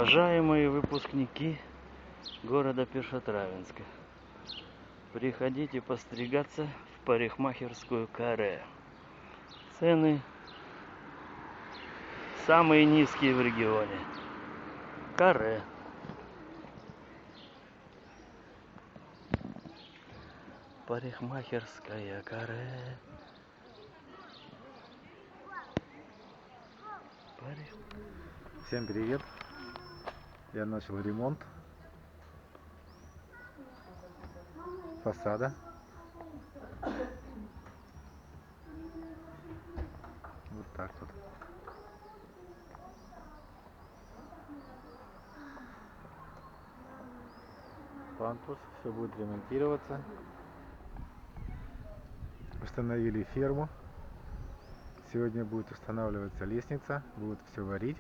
Уважаемые выпускники города Першотравенска, приходите постригаться в парикмахерскую Каре. Цены самые низкие в регионе. Каре. Парикмахерская Каре. Всем привет! Я начал ремонт фасада. Вот так вот. Пандус, все будет ремонтироваться. Установили ферму. Сегодня будет устанавливаться лестница, будет все варить.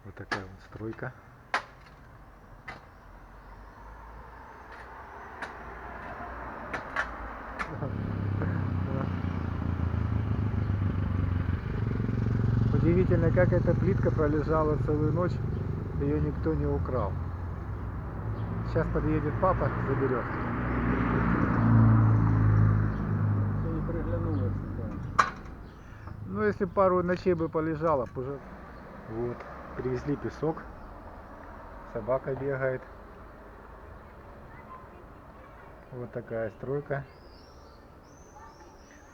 Вот такая вот стройка. Удивительно, как эта плитка пролежала целую ночь, ее никто не украл. Сейчас подъедет папа, заберет. Все не приглянулось. Ну, если пару ночей бы полежала, уже. Вот, привезли песок. Собака бегает. Вот такая стройка.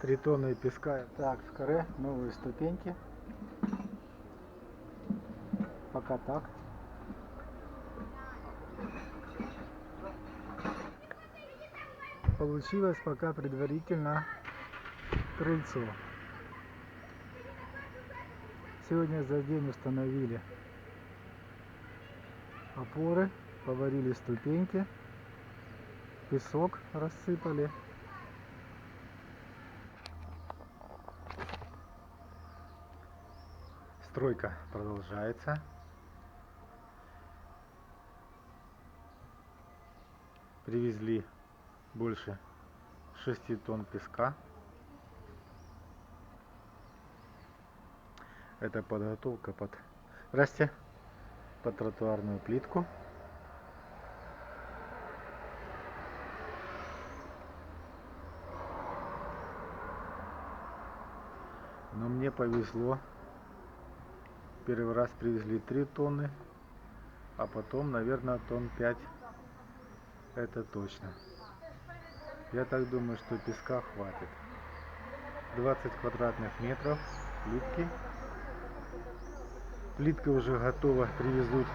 3 тонны песка. Так, в Каре новые ступеньки. Пока так. Получилось пока предварительно крыльцо. Сегодня за день установили опоры, поварили ступеньки, песок рассыпали. Стройка продолжается. Привезли больше 6 тонн песка. Это подготовка под тротуарную плитку. Но мне повезло. Первый раз привезли 3 тонны, а потом, наверное, тонн 5. Это точно. Я так думаю, что песка хватит. 20 квадратных метров плитки. Плитка уже готова, привезут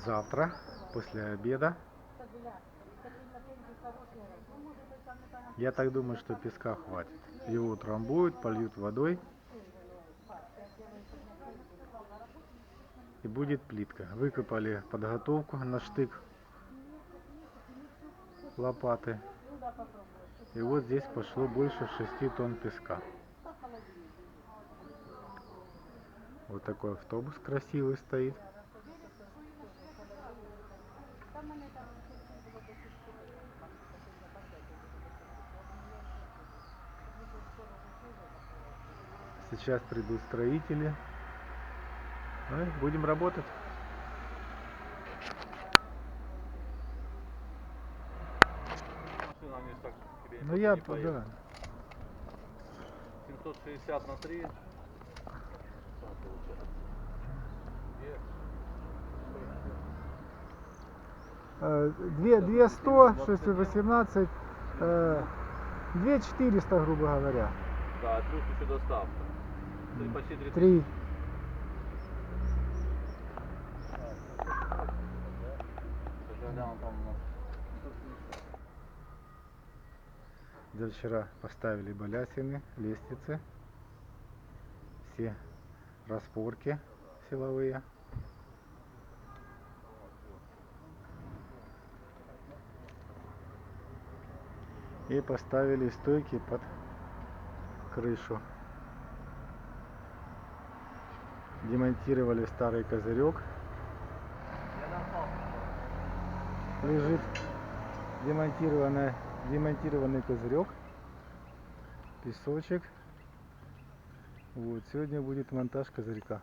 завтра, после обеда. Я так думаю, что песка хватит. Его утрамбуют, польют водой. И будет плитка. Выкопали подготовку на штык лопаты. И вот здесь пошло больше 6 тонн песка. Вот такой автобус красивый стоит. Сейчас придут строители. Ну и будем работать. Ну я, да. 760 на 3. Две 100, 618, 2400, грубо говоря. Да, плюс еще доставка. Почти 30. 3. За вчера поставили балясины, лестницы, все распорки силовые. И поставили стойки под крышу. Демонтировали старый козырек. Лежит демонтированный козырек, песочек. Вот, сегодня будет монтаж козырька.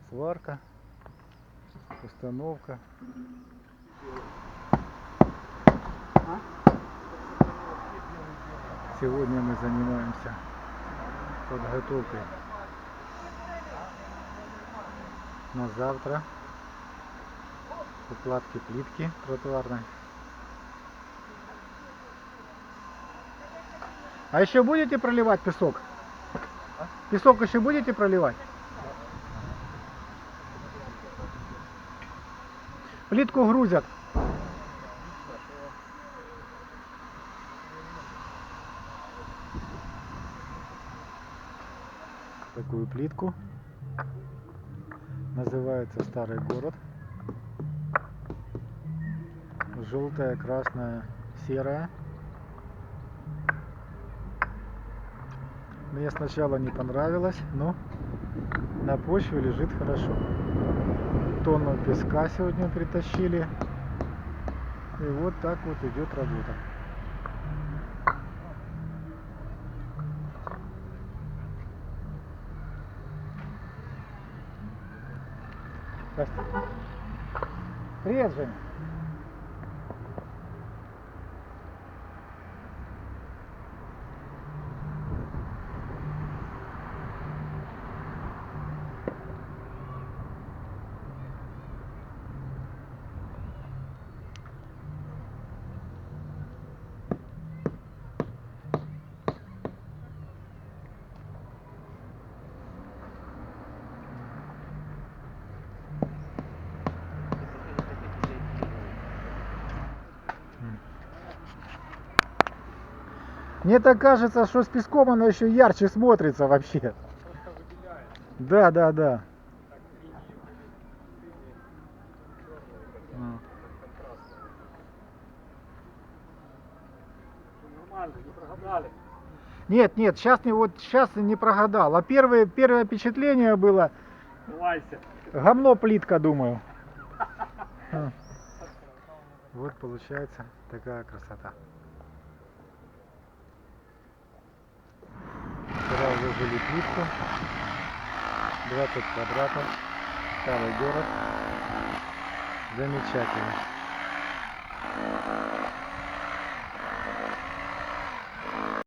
Сварка, установка. Сегодня мы занимаемся подготовкой на завтра укладки плитки тротуарной. А еще будете проливать песок? Песок еще будете проливать? Плитку грузят. Такую плитку. Называется Старый город. Желтая, красная, серая. Мне сначала не понравилось, но на почве лежит хорошо. Тонну песка сегодня притащили. И вот так вот идет работа. Привет, Женя. Мне так кажется, что с песком оно еще ярче смотрится вообще. Да, да, да. Нормально, не прогадали. Нет, нет, сейчас не прогадал. А первое впечатление было Давайся. гомно плитка, думаю. Вот получается такая красота. Вчера выжили плитку. 20 квадратов. Старый город. Замечательно.